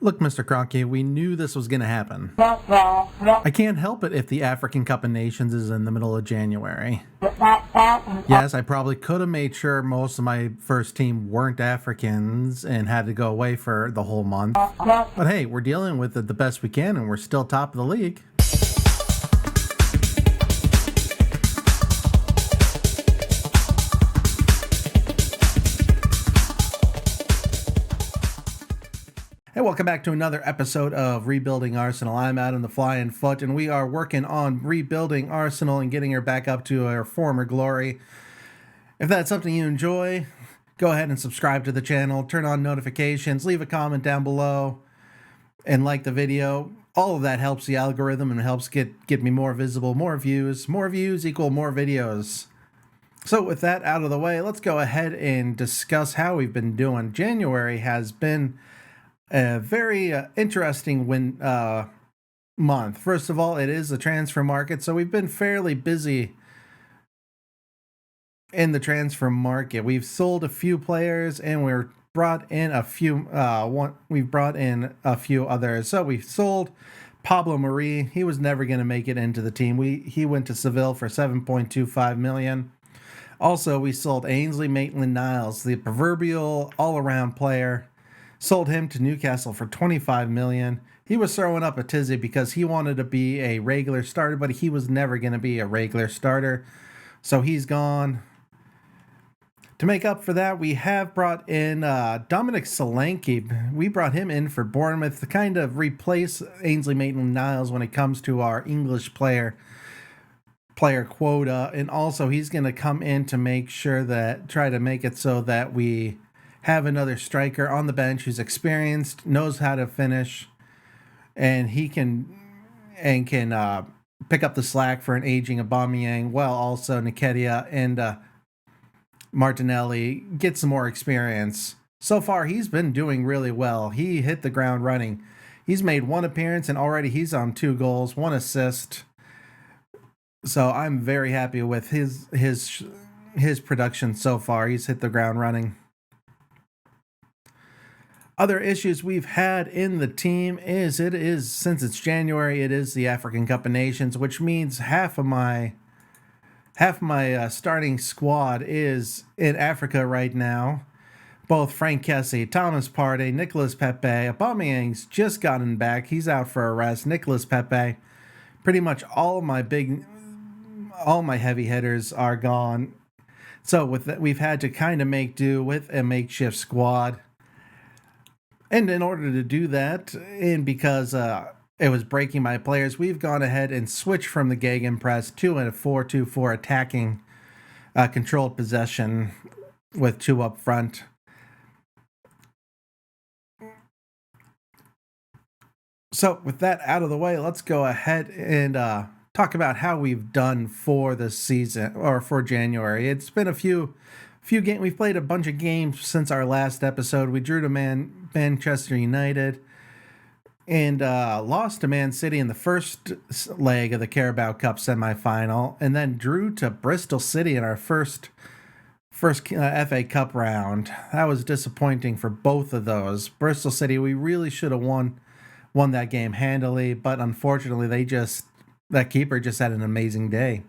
Look, Mr. Cronkey, we knew this was going to happen. I can't help it if the African Cup of Nations is in the middle of January. Yes, I probably could have made sure most of my first team weren't Africans and had to go away for the whole month. But hey, we're dealing with it the best we can and we're still top of the league. Hey, welcome back to another episode of Rebuilding Arsenal. I'm Adam the Flying Foot, and we are working on rebuilding Arsenal and getting her back up to her former glory. If that's something you enjoy, go ahead and subscribe to the channel, turn on notifications, leave a comment down below, and like the video. All of that helps the algorithm and helps get me more visible, more views. More views equal more videos. So with that out of the way, let's go ahead and discuss how we've been doing. January has been a very interesting month. First of all, it is the transfer market, so we've been fairly busy in the transfer market. We've sold a few players, and we've brought in a few. We've brought in a few others. So we sold Pablo Marie. He was never going to make it into the team. He went to Seville for $7.25 million. Also, we sold Ainsley Maitland-Niles, the proverbial all-around player. Sold him to Newcastle for $25 million. He was throwing up a tizzy because he wanted to be a regular starter, but he was never going to be a regular starter. So he's gone. To make up for that, we have brought in Dominic Solanke. We brought him in for Bournemouth to kind of replace Ainsley Maitland-Niles when it comes to our English player quota. And also he's going to come in to make sure that, try to make it so that we have another striker on the bench who's experienced, knows how to finish, and he can pick up the slack for an aging Aubameyang, while also Nketiah and Martinelli get some more experience. So far, he's been doing really well. He hit the ground running. He's made one appearance, and already he's on 2 goals, 1 assist. So I'm very happy with his production so far. He's hit the ground running. Other issues we've had in the team is since it's January, it is the African Cup of Nations, which means half of my starting squad is in Africa right now. Both Frank Kessie, Thomas Partey, Nicolas Pepe, Aubameyang's just gotten back. He's out for a rest. Nicolas Pepe, pretty much all my heavy hitters are gone. So with that, we've had to kind of make do with a makeshift squad. And in order to do that, and because it was breaking my players, we've gone ahead and switched from the gegenpress to a 4-2-4 attacking controlled possession with 2 up front. So with that out of the way, let's go ahead and talk about how we've done for the season, or for January. It's been a few games. We've played a bunch of games since our last episode. We drew to Manchester United and lost to Man City in the first leg of the Carabao Cup semifinal, and then drew to Bristol City in our first FA Cup round. That was disappointing for both of those. Bristol City, we really should have won that game handily, but unfortunately that keeper just had an amazing day.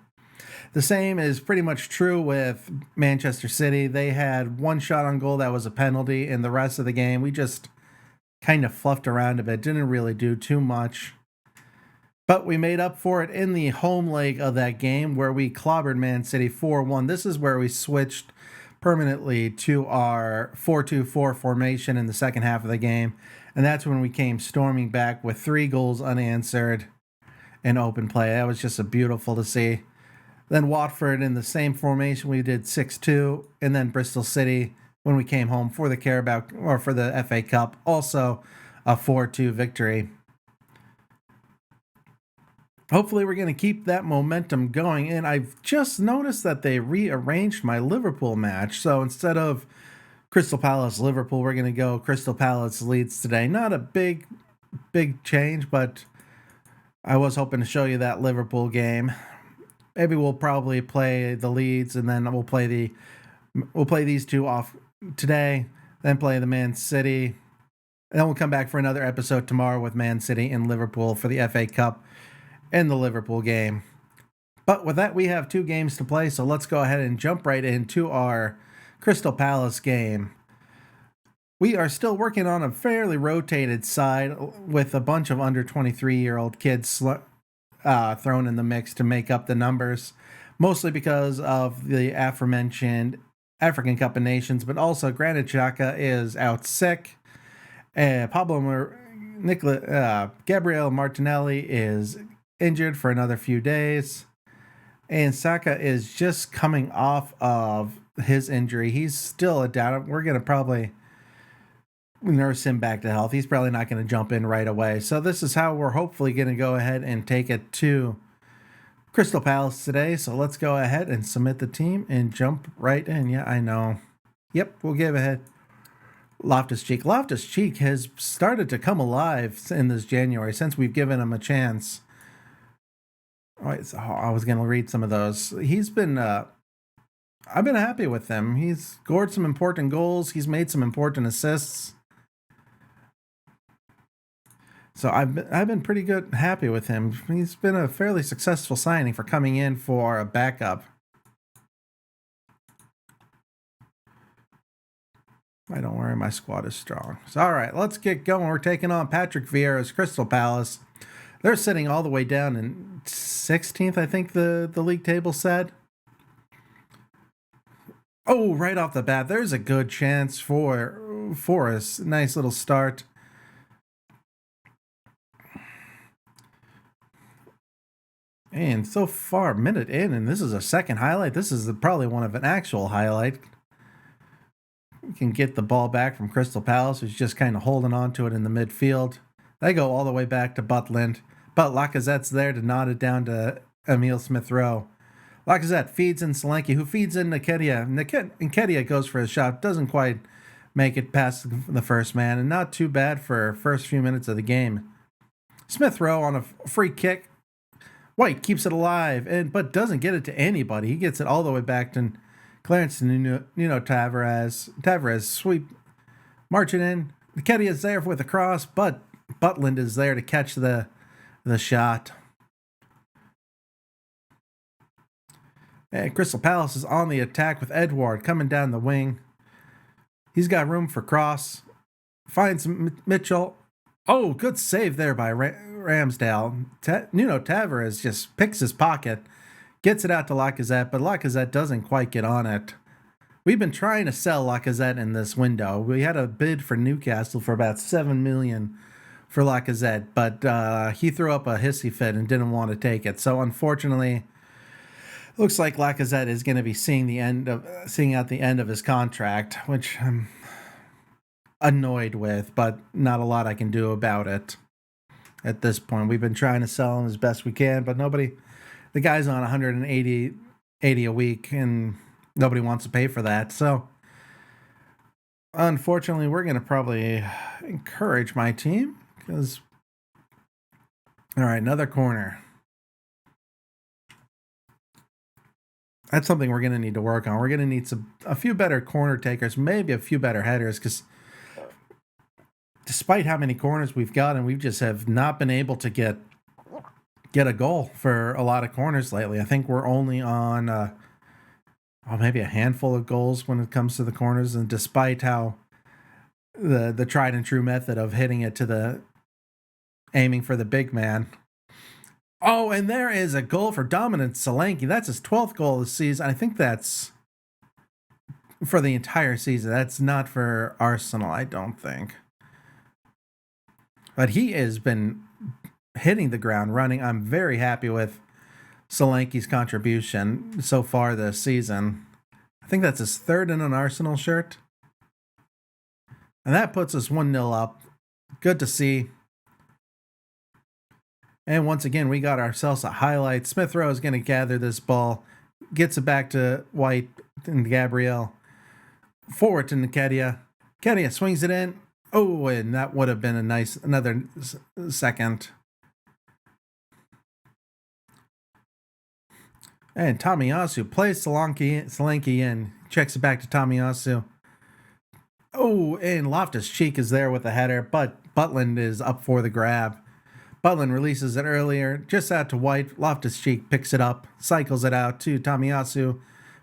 The same is pretty much true with Manchester City. They had 1 shot on goal that was a penalty, and the rest of the game we just kind of fluffed around a bit, didn't really do too much. But we made up for it in the home leg of that game where we clobbered Man City 4-1. This is where we switched permanently to our 4-2-4 formation in the second half of the game, and that's when we came storming back with 3 goals unanswered in open play. That was just beautiful to see. Then Watford in the same formation, we did 6-2, and then Bristol City when we came home for the Carabao, or for the FA Cup, also a 4-2 victory. Hopefully we're going to keep that momentum going, and I've just noticed that they rearranged my Liverpool match. So instead of Crystal Palace Liverpool, we're going to go Crystal Palace Leeds today. Not a big change, but I was hoping to show you that Liverpool game. Maybe we'll probably play the Leeds, and then we'll play these 2 off today, then play the Man City, And then we'll come back for another episode tomorrow with Man City and Liverpool for the FA Cup and the Liverpool game. But with that, we have 2 games to play, so let's go ahead and jump right into our Crystal Palace game. We are still working on a fairly rotated side with a bunch of under 23-year-old kids thrown in the mix to make up the numbers, mostly because of the aforementioned African Cup of Nations, but also Granit Xhaka is out sick. Gabriel Martinelli is injured for another few days. And Saka is just coming off of his injury. He's still a doubt. We're going to probably nurse him back to health. He's probably not going to jump in right away. So this is how we're hopefully going to go ahead and take it to Crystal Palace today. So let's go ahead and submit the team and jump right in. Yeah, I know. Yep, we'll give ahead. Loftus-Cheek. Loftus-Cheek has started to come alive in this January since we've given him a chance. All right, so I was going to read some of those. He's been, I've been happy with him. He's scored some important goals. He's made some important assists. So I've been pretty happy with him. He's been a fairly successful signing for coming in for a backup. I don't worry, my squad is strong. So, all right, let's get going. We're taking on Patrick Vieira's Crystal Palace. They're sitting all the way down in 16th, I think the league table said. Oh, right off the bat, there's a good chance for us. Nice little start. And so far, minute in, and this is a second highlight. This is probably one of an actual highlight. We can get the ball back from Crystal Palace, who's just kind of holding on to it in the midfield. They go all the way back to Butland, but Lacazette's there to nod it down to Emile Smith-Rowe. Lacazette feeds in Solanke, who feeds in Nketiah. Nketiah goes for a shot, doesn't quite make it past the first man, and not too bad for first few minutes of the game. Smith-Rowe on a free kick. White keeps it alive, but doesn't get it to anybody. He gets it all the way back to Clarence Nuno Tavares. Tavares sweep, marching in. Nketiah is there with a cross, but Butland is there to catch the shot. And Crystal Palace is on the attack with Edouard coming down the wing. He's got room for cross. Finds Mitchell. Oh, good save there by Ramsdale. Nuno Tavares just picks his pocket, gets it out to Lacazette, but Lacazette doesn't quite get on it. We've been trying to sell Lacazette in this window. We had a bid for Newcastle for about $7 million for Lacazette, but he threw up a hissy fit and didn't want to take it. So unfortunately, looks like Lacazette is going to be seeing out the end of his contract, which I'm annoyed with, but not a lot I can do about it at this point. We've been trying to sell him as best we can, but the guy's on 180 a week, and nobody wants to pay for that. So unfortunately, we're going to probably encourage my team because, all right, another corner. That's something we're going to need to work on. We're going to need a few better corner takers, maybe a few better headers, because despite how many corners we've got, and we just have not been able to get a goal for a lot of corners lately. I think we're only on maybe a handful of goals when it comes to the corners, and despite how the tried and true method of hitting it to aiming for the big man. Oh, and there is a goal for Dominic Solanke. That's his 12th goal this season. I think that's for the entire season. That's not for Arsenal, I don't think. But he has been hitting the ground running. I'm very happy with Solanke's contribution so far this season. I think that's his 3rd in an Arsenal shirt. And that puts us 1-0 up. Good to see. And once again, we got ourselves a highlight. Smith-Rowe is going to gather this ball. Gets it back to White and Gabriel. Forward to Nketiah. Nketiah swings it in. Oh, and that would have been another second. And Tomiyasu plays Solanke in. Checks it back to Tomiyasu. Oh, and Loftus-Cheek is there with the header, but Butland is up for the grab. Butland releases it earlier, just out to White. Loftus-Cheek picks it up, cycles it out to Tomiyasu.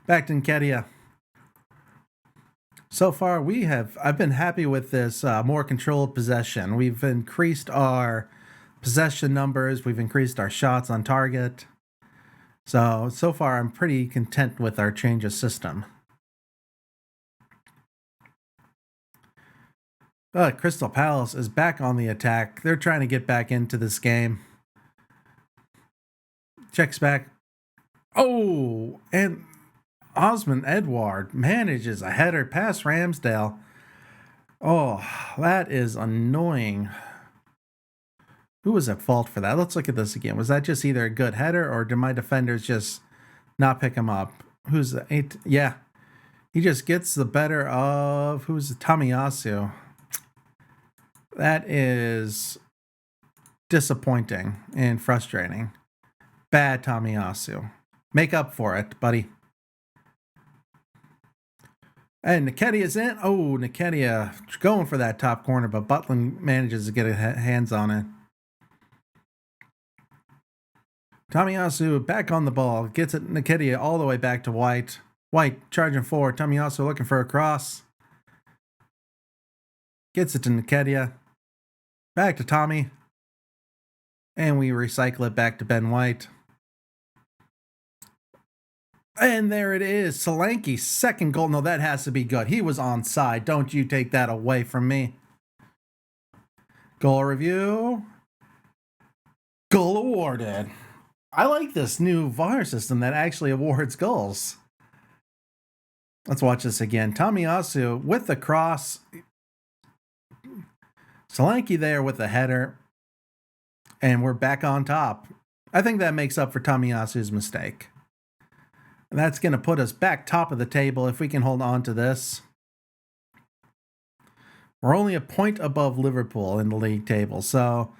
Back to Nketiah. So far, I've been happy with this more controlled possession. We've increased our possession numbers. We've increased our shots on target. So far, I'm pretty content with our change of system. Crystal Palace is back on the attack. They're trying to get back into this game. Checks back. Oh, and Osman Edouard manages a header past Ramsdale. Oh, that is annoying. Who was at fault for that? Let's look at this again. Was that just either a good header or did my defenders just not pick him up? Who's the eight? Yeah. He just gets the better of Tomiyasu. That is disappointing and frustrating. Bad Tomiyasu. Make up for it, buddy. And Nketiah is in. Oh, Nketiah going for that top corner, but Butland manages to get his hands on it. Tomiyasu back on the ball. Gets it Nketiah all the way back to White. White charging forward. Tomiyasu looking for a cross. Gets it to Nketiah. Back to Tommy. And we recycle it back to Ben White. And there it is. Solanke's second goal. No, that has to be good. He was onside. Don't you take that away from me. Goal review. Goal awarded. I like this new VAR system that actually awards goals. Let's watch this again. Tomiyasu with the cross. Solanke there with the header. And we're back on top. I think that makes up for Tomiyasu's mistake. And that's going to put us back top of the table if we can hold on to this. We're only a point above Liverpool in the league table. So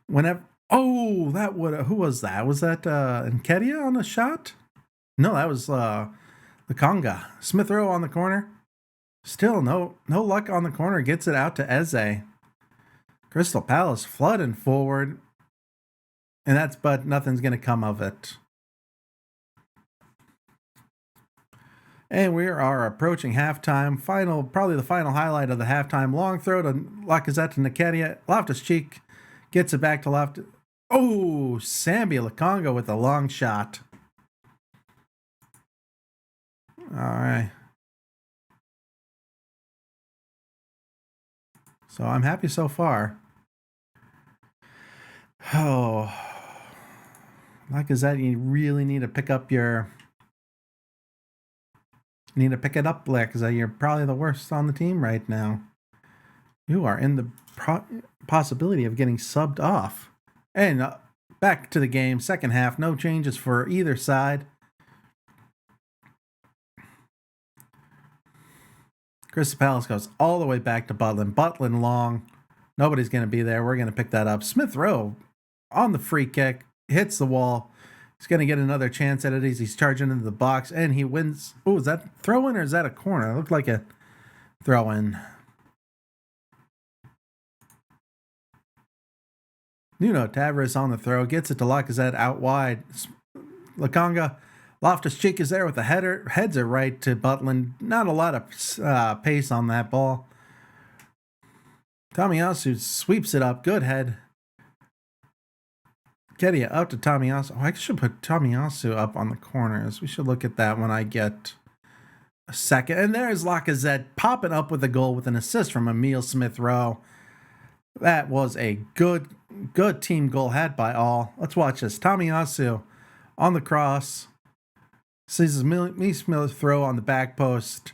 whenever... Oh, who was that? Was that Nketiah on the shot? No, that was Lukonga. Smith Rowe on the corner. Still no luck on the corner. Gets it out to Eze. Crystal Palace flooding forward. But nothing's going to come of it. And we are approaching halftime. Probably the final highlight of the halftime. Long throw to Lacazette to Nketiah. Loftus-Cheek gets it back to Loftus. Oh, Sambi Lukonga with a long shot. All right. So I'm happy so far. Oh, Lacazette, you really need to pick up your... You need to pick it up, Lacazette. You're probably the worst on the team right now. You are in the possibility of getting subbed off. And back to the game, second half. No changes for either side. Crystal Palace goes all the way back to Butland. Butland long. Nobody's going to be there. We're going to pick that up. Smith Rowe on the free kick. Hits the wall. He's going to get another chance at it as he's charging into the box. And he wins. Oh, is that throw-in or is that a corner? It looked like a throw-in. Nuno Tavares on the throw. Gets it to Lacazette out wide. Lukonga. Loftus-Cheek is there with the header. Heads it right to Butland. Not a lot of pace on that ball. Tomiyasu sweeps it up. Good head. Nketiah up to Tomiyasu. Oh, I should put Tomiyasu up on the corners. We should look at that when I get a second. And there's Lacazette popping up with a goal with an assist from Emile Smith Rowe. That was a good team goal had by all. Let's watch this. Tomiyasu on the cross. Sees Emile Smith Rowe on the back post.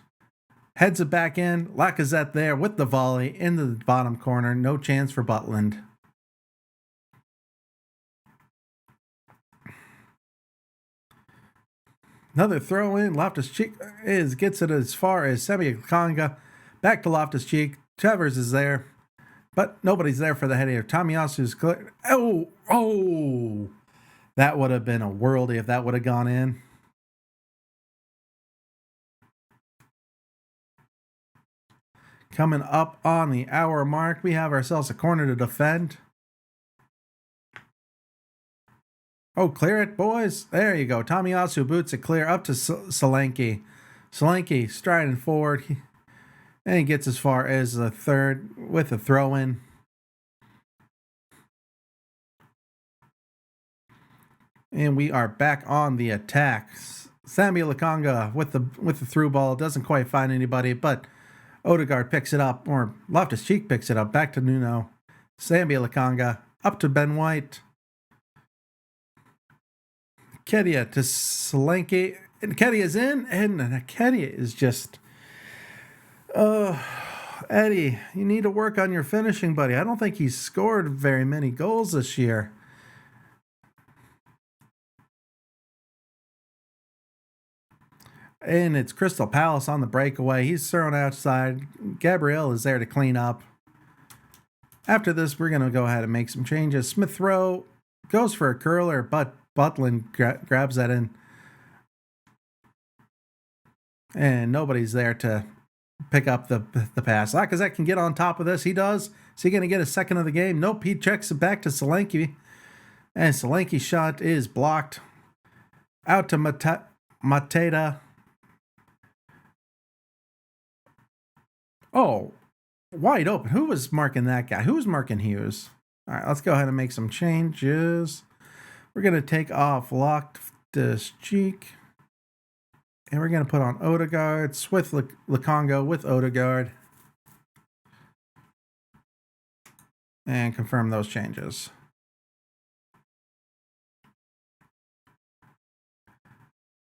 Heads it back in. Lacazette there with the volley into the bottom corner. No chance for Butland. Another throw in. Loftus-Cheek gets it as far as Sambi Lukonga. Back to Loftus-Cheek. Travers is there. But nobody's there for the header. Tomiyasu's clear. Oh! That would have been a worldie if that would have gone in. coming up on the hour mark. We have ourselves a corner to defend. Oh, clear it, boys. There you go. Tomiyasu boots it clear up to Solanke. Solanke striding forward. And he gets as far as the third with a throw-in. And we are back on the attack. Sammy Lakanga with the through ball. Doesn't quite find anybody, but Odegaard picks it up, or Loftus-Cheek picks it up. Back to Nuno. Sammy Lakanga up to Ben White. Kedia to Solanke. And Kedia's in, and Kedia is just... Eddie, you need to work on your finishing, buddy. I don't think he's scored very many goals this year. And it's Crystal Palace on the breakaway. He's thrown outside. Gabriel is there to clean up. After this, we're going to go ahead and make some changes. Smith Rowe goes for a curler, but Butland grabs that in. And nobody's there to pick up the pass. Lacazette can get on top of this. He does. Is he going to get a second of the game? Nope. He checks it back to Solanke. And Solanke's shot is blocked. Out to Mateta. Oh, wide open. Who was marking that guy? Who was marking Hughes? All right, let's go ahead and make some changes. We're going to take off Loftus-Cheek. And we're going to put on Odegaard, with Lukonga with Odegaard. And confirm those changes.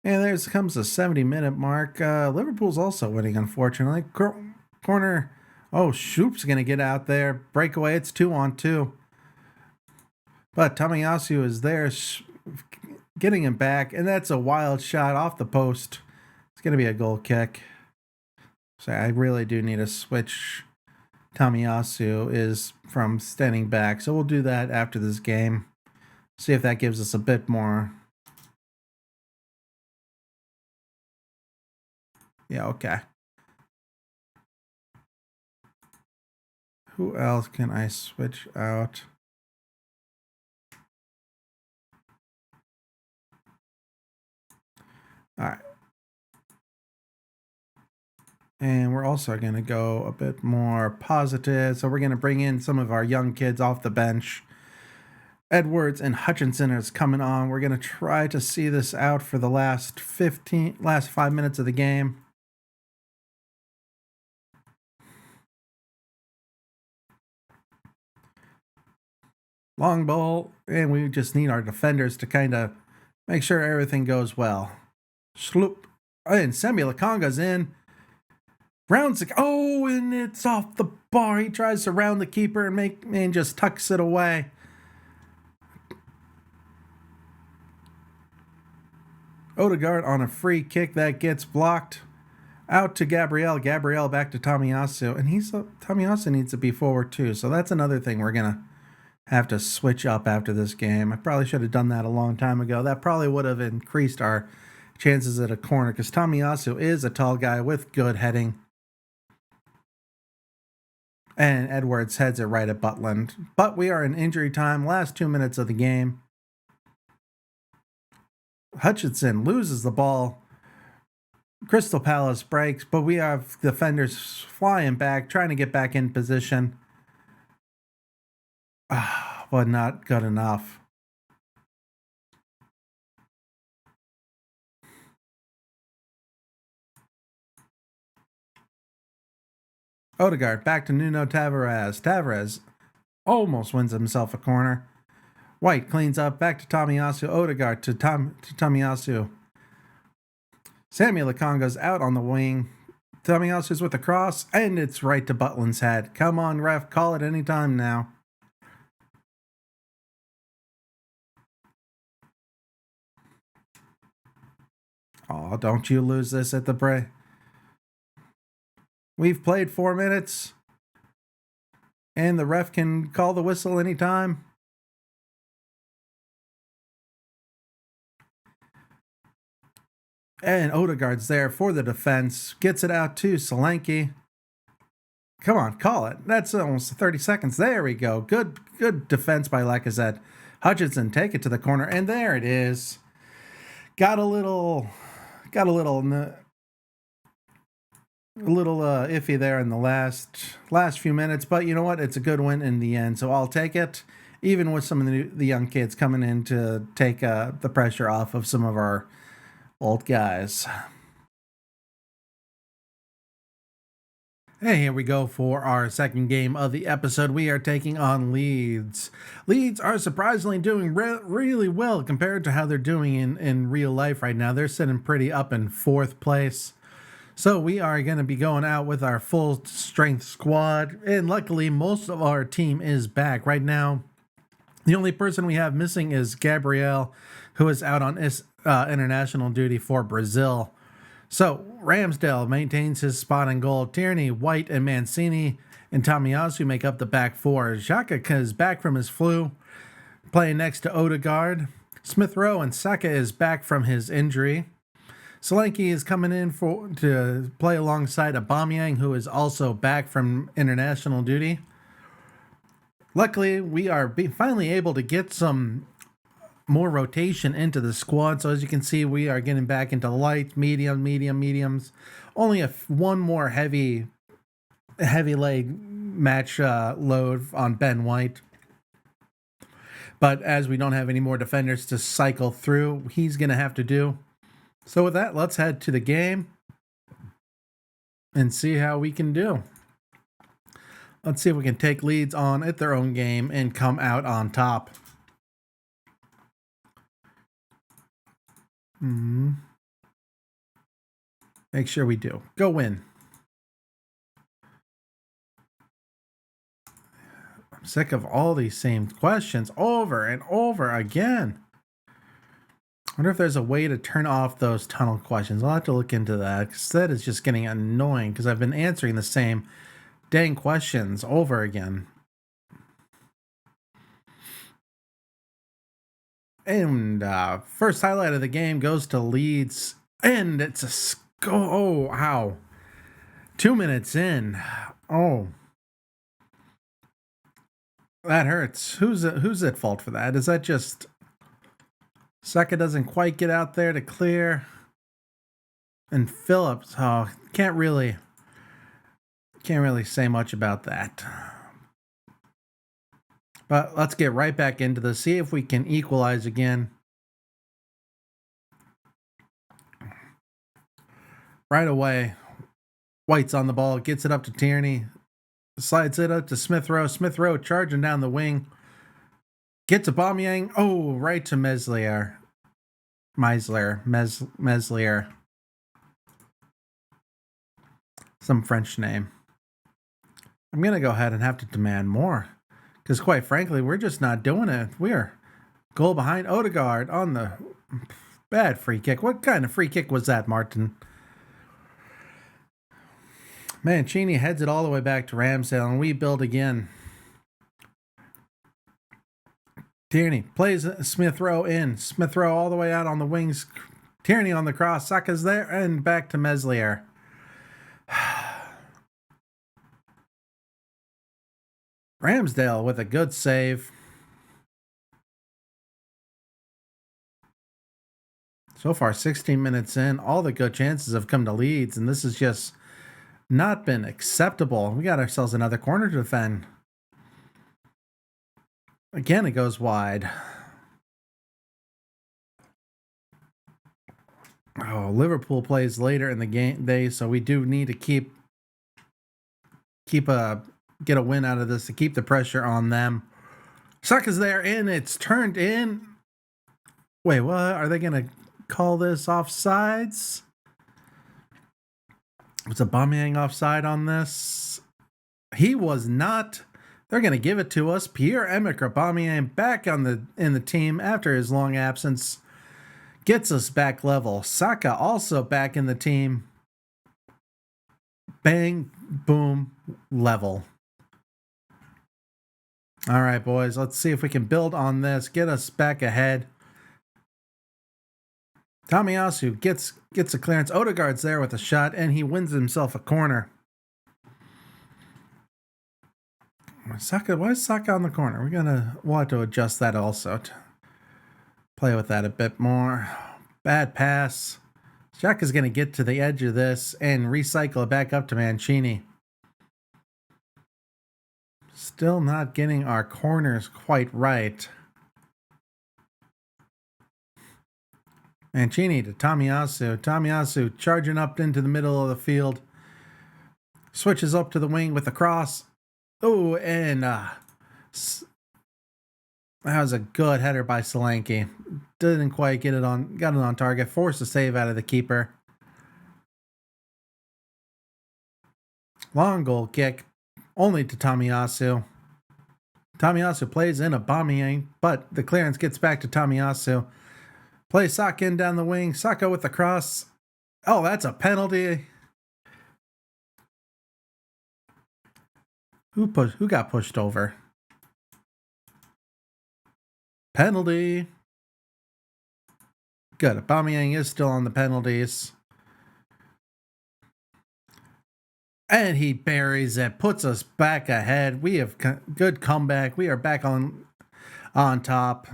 And there comes the 70-minute mark. Liverpool's also winning, unfortunately. Corner. Oh, Shoop's going to get out there. Breakaway. It's 2-on-2. But Tomiyasu is there getting him back. And that's a wild shot off the post. It's going to be a goal kick. So I really do need to switch. Tomiyasu is from standing back. So we'll do that after this game. See if that gives us a bit more. Yeah, okay. Who else can I switch out? All right. And we're also going to go a bit more positive. So we're going to bring in some of our young kids off the bench. Edwards and Hutchinson is coming on. We're going to try to see this out for the last 5 minutes of the game. Long ball, and we just need our defenders to kind of make sure everything goes well. Sloop. And Sammy Lakonga's in. Rounds the... Oh, and it's off the bar. He tries to round the keeper and just tucks it away. Odegaard on a free kick that gets blocked. Out to Gabriel. Gabriel back to Tomiyasu. And Tomiyasu needs to be forward too. So that's another thing we're going to have to switch up after this game. I probably should have done that a long time ago. That probably would have increased our chances at a corner because Tomiyasu is a tall guy with good heading. And Edwards heads it right at Butland. But we are in injury time. Last 2 minutes of the game. Hutchinson loses the ball. Crystal Palace breaks, but we have defenders flying back, trying to get back in position. But not good enough. Odegaard back to Nuno Tavares. Tavares almost wins himself a corner. White cleans up back to Tomiyasu. Odegaard to Tomiyasu. Sammy Lakonga's out on the wing. Tomiyasu's with a cross, and it's right to Butland's head. Come on, ref, call it any time now. Oh, don't you lose this at the break. We've played 4 minutes, and the ref can call the whistle anytime. And Odegaard's there for the defense. Gets it out to Solanke. Come on, call it. That's almost 30 seconds. There we go. Good defense by Lacazette. Hutchinson take it to the corner, and there it is. Got a little iffy there in the last few minutes, but you know what? It's a good win in the end, so I'll take it. Even with some of the young kids coming in to take the pressure off of some of our old guys. Hey, here we go for our second game of the episode. We are taking on Leeds. Leeds are surprisingly doing really well compared to how they're doing in real life right now. They're sitting pretty up in fourth place. So we are going to be going out with our full strength squad. And luckily, most of our team is back right now. The only person we have missing is Gabriel, who is out on international duty for Brazil. So Ramsdale maintains his spot in goal. Tierney, White, and Mancini and Tomiyasu make up the back four. Xhaka is back from his flu, playing next to Odegaard. Smith Rowe and Saka is back from his injury. Solanke is coming in to play alongside Aubameyang, who is also back from international duty. Luckily, we are finally able to get some more rotation into the squad. So as you can see, we are getting back into light, mediums. Only one more heavy leg match load on Ben White. But as we don't have any more defenders to cycle through, he's going to have to do. So with that, let's head to the game and see how we can do. Let's see if we can take Leeds on at their own game and come out on top. Make sure we do. Go win. I'm sick of all these same questions over and over again. I wonder if there's a way to turn off those tunnel questions. I'll have to look into that, because that is just getting annoying, because I've been answering the same dang questions over again. And first highlight of the game goes to Leeds, and it's a oh, wow. 2 minutes in. Oh. That hurts. Who's at fault for that? Is that just Saka doesn't quite get out there to clear? And Phillips, can't really say much about that. But let's get right back into this. See if we can equalize again. Right away, White's on the ball, gets it up to Tierney, slides it up to Smith Rowe. Smith Rowe charging down the wing. Gets Aubameyang. Oh, right to Meslier. Some French name. I'm going to go ahead and have to demand more. Because quite frankly, we're just not doing it. We're goal behind. Odegaard on the bad free kick. What kind of free kick was that, Martin? Mancini heads it all the way back to Ramsdale, and we build again. Tierney plays Smith Rowe in. Smith Rowe all the way out on the wings. Tierney on the cross. Saka's there, and back to Meslier. Ramsdale with a good save. So far, 16 minutes in, all the good chances have come to Leeds, and this has just not been acceptable. We got ourselves another corner to defend. Again, it goes wide. Oh, Liverpool plays later in the game day, so we do need to get a win out of this to keep the pressure on them. Saka's there, and it's turned in. Wait, what? Are they going to call this offsides? Was Aubameyang offside on this? He was not. They're going to give it to us. Pierre-Emerick Aubameyang back in the team after his long absence. Gets us back level. Saka also back in the team. Bang, boom, level. All right, boys. Let's see if we can build on this. Get us back ahead. Tomiyasu gets a clearance. Odegaard's there with a shot, and he wins himself a corner. Saka, why is Saka on the corner? We'll have to adjust that also. Play with that a bit more. Bad pass. Jack is going to get to the edge of this and recycle it back up to Mancini. Still not getting our corners quite right. Mancini to Tomiyasu. Tomiyasu charging up into the middle of the field. Switches up to the wing with a cross. Oh, and that was a good header by Solanke. Didn't quite got it on target. Forced a save out of the keeper. Long goal kick, only to Tomiyasu. Tomiyasu plays in Aubameyang, but the clearance gets back to Tomiyasu. Plays Saka in down the wing. Saka with the cross. Oh, that's a penalty. Who got pushed over? Penalty. Good. Aubameyang is still on the penalties. And he buries it, puts us back ahead. We have good comeback. We are back on top.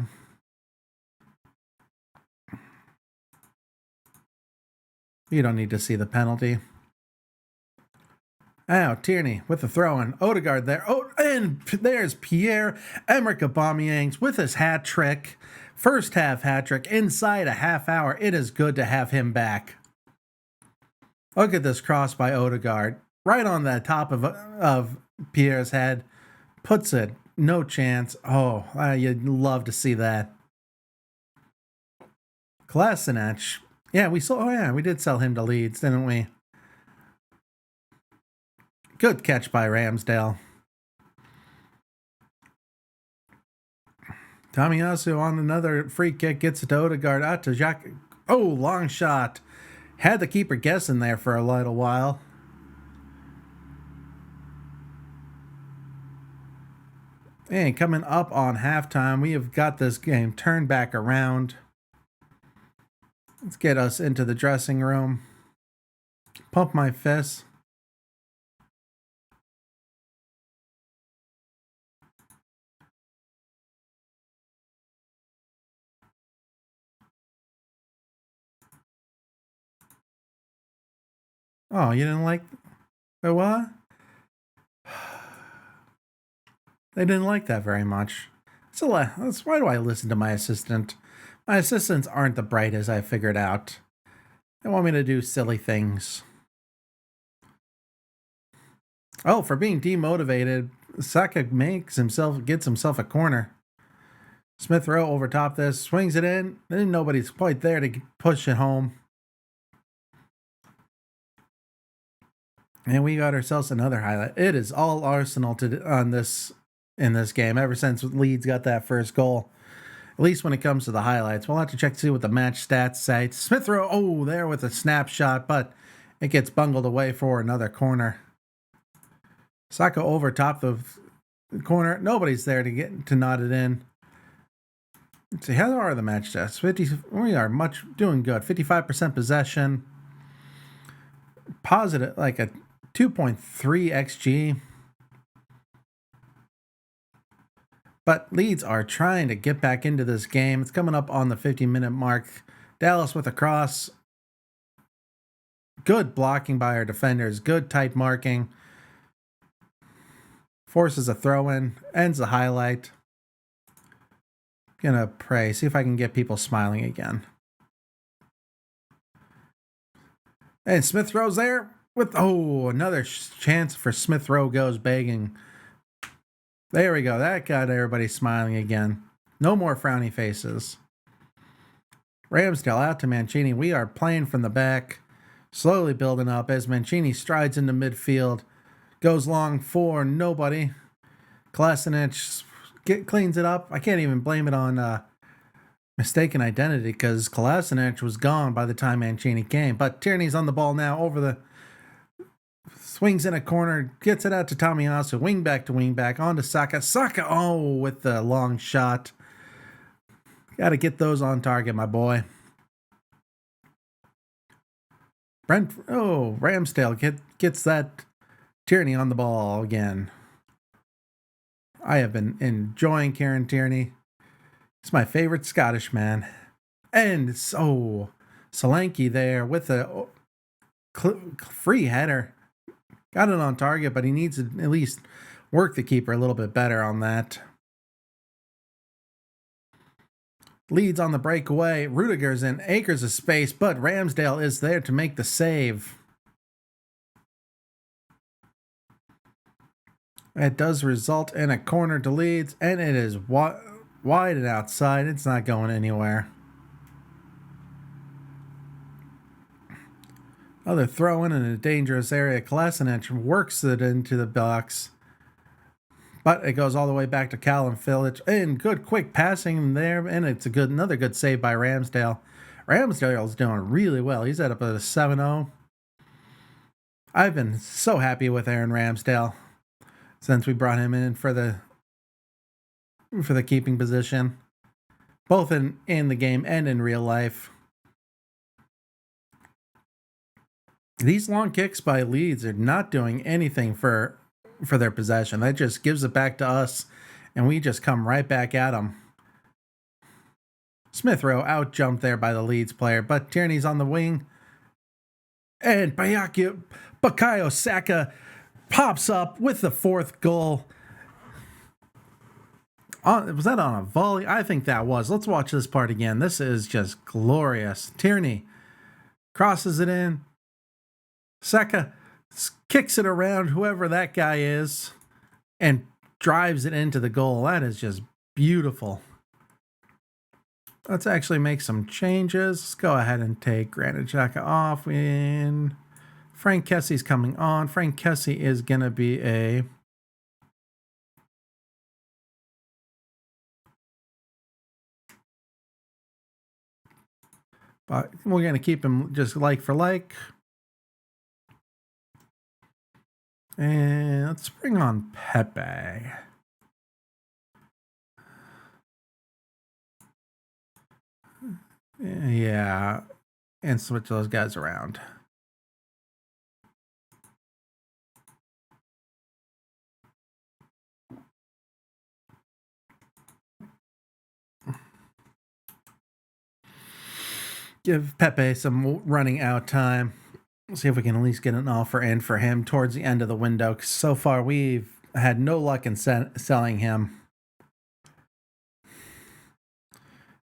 You don't need to see the penalty. Now, Tierney with the throw-in. Odegaard there. Oh, and there's Pierre-Emerick Aubameyang with his hat trick. First half hat trick inside a half hour. It is good to have him back. Look at this cross by Odegaard. Right on the top of Pierre's head. Puts it. No chance. Oh, you'd love to see that. Kolasinac. Yeah, we did sell him to Leeds, didn't we? Good catch by Ramsdale. Tomiyasu on another free kick, gets it to Odegaard, out to Jacques. Oh, long shot. Had the keeper guessing there for a little while. And coming up on halftime, we have got this game turned back around. Let's get us into the dressing room. Pump my fist. Oh, you didn't like the what? They didn't like that very much. So that's why do I listen to my assistant? My assistants aren't the brightest, I figured out. They want me to do silly things. Oh, for being demotivated, Saka gets himself a corner. Smith Rowe over top this, swings it in, then nobody's quite there to push it home. And we got ourselves another highlight. It is all Arsenal in this game ever since Leeds got that first goal. At least when it comes to the highlights. We'll have to check to see what the match stats say. Smith Rowe, there with a snapshot, but it gets bungled away for another corner. Saka over top the corner. Nobody's there to nod it in. Let's see, how are the match stats? We are doing good. 55% possession. Positive, like a 2.3 XG. But Leeds are trying to get back into this game. It's coming up on the 50-minute mark. Dallas with a cross. Good blocking by our defenders. Good tight marking. Forces a throw-in. Ends the highlight. Gonna pray. See if I can get people smiling again. And Smith Rowe's there with, another chance for Smith Rowe goes begging. There we go. That got everybody smiling again. No more frowny faces. Ramsdale out to Mancini. We are playing from the back. Slowly building up as Mancini strides into midfield. Goes long for nobody. Kolasinac cleans it up. I can't even blame it on mistaken identity because Kolasinac was gone by the time Mancini came. But Tierney's on the ball now, swings in a corner, gets it out to Tomiyasu, wing back onto Saka. Saka, with the long shot. Got to get those on target, my boy. Ramsdale gets that Tierney on the ball again. I have been enjoying Kieran Tierney. He's my favorite Scottish man. And so Solanke there with a free header. Got it on target, but he needs to at least work the keeper a little bit better on that. Leads on the breakaway. Rudiger's in acres of space, but Ramsdale is there to make the save. It does result in a corner to Leeds, and it is wide and outside. It's not going anywhere. Another throw in a dangerous area. Kolasinac works it into the box. But it goes all the way back to Callum Phillips. And good quick passing there. And it's another good save by Ramsdale. Ramsdale's doing really well. He's up at a 7-0. I've been so happy with Aaron Ramsdale since we brought him in for the keeping position, both in the game and in real life. These long kicks by Leeds are not doing anything for their possession. That just gives it back to us, and we just come right back at them. Smith Rowe out-jumped there by the Leeds player, but Tierney's on the wing. And Bukayo Saka pops up with the fourth goal. Was that on a volley? I think that was. Let's watch this part again. This is just glorious. Tierney crosses it in. Saka kicks it around, whoever that guy is, and drives it into the goal. That is just beautiful. Let's actually make some changes. Let's go ahead and take Granit Xhaka off. And Frank Kessie's coming on. Frank Kessie is going to be a... But we're going to keep him just like for like. And let's bring on Pepe. Yeah. And switch those guys around. Give Pepe some running out time. See if we can at least get an offer in for him towards the end of the window. Because so far we've had no luck in selling him.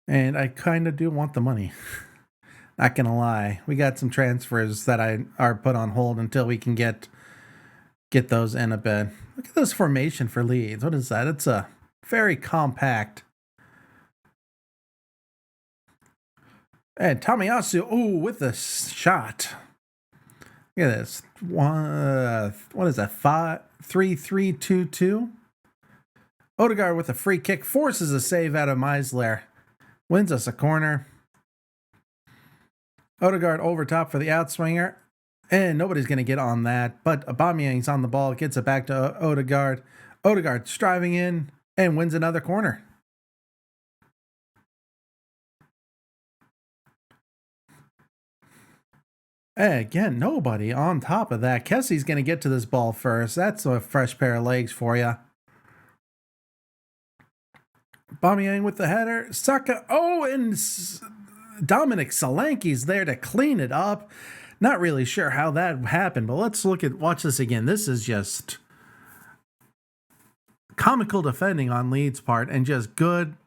And I kind of do want the money. Not going to lie. We got some transfers that are put on hold until we can get those in a bit. Look at this formation for Leeds. What is that? It's a very compact. And Tomiyasu, with the shot. Look at this. What is that? 3-3-2-2. Odegaard with a free kick forces a save out of Meisler. Wins us a corner. Odegaard over top for the outswinger. And nobody's going to get on that. But Aubameyang's on the ball. Gets it back to Odegaard. Odegaard striving in and wins another corner. Again, nobody on top of that. Kessie's going to get to this ball first. That's a fresh pair of legs for you. Aubameyang with the header. Saka. Oh, and Dominic Solanke's there to clean it up. Not really sure how that happened, but let's watch this again. This is just comical defending on Leeds' part and just good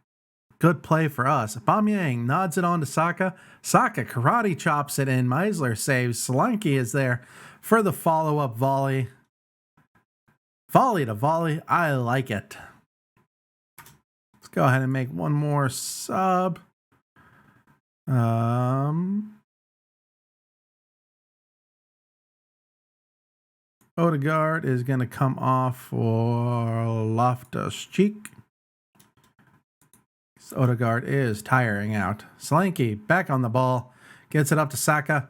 play for us. Aubameyang nods it on to Saka. Saka karate chops it in. Meisler saves. Solanke is there for the follow-up volley. Volley to volley. I like it. Let's go ahead and make one more sub. Odegaard is going to come off for Loftus-Cheek. Odegaard is tiring out. Solanke back on the ball. Gets it up to Saka.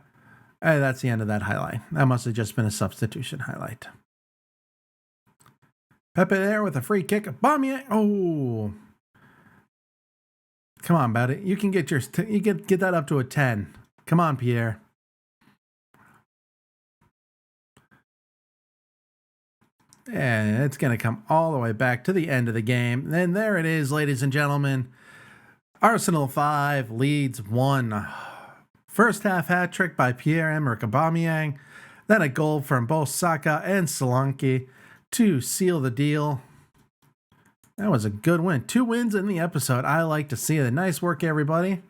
Hey, that's the end of that highlight. That must have just been a substitution highlight. Pepe there with a free kick. Aubameyang. Oh. Come on, buddy. You can get get that up to a 10. Come on, Pierre. And it's going to come all the way back to the end of the game. And there it is, ladies and gentlemen. Arsenal 5, Leeds 1. First half hat trick by Pierre-Emerick Aubameyang. Then a goal from both Saka and Solanke to seal the deal. That was a good win. 2 wins in the episode. I like to see it. Nice work, everybody.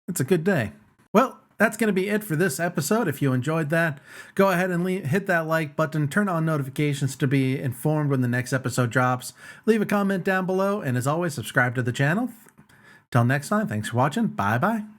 It's a good day. Well, that's going to be it for this episode. If you enjoyed that, go ahead and hit that like button, turn on notifications to be informed when the next episode drops. Leave a comment down below, and as always, subscribe to the channel. Till next time, thanks for watching. Bye-bye.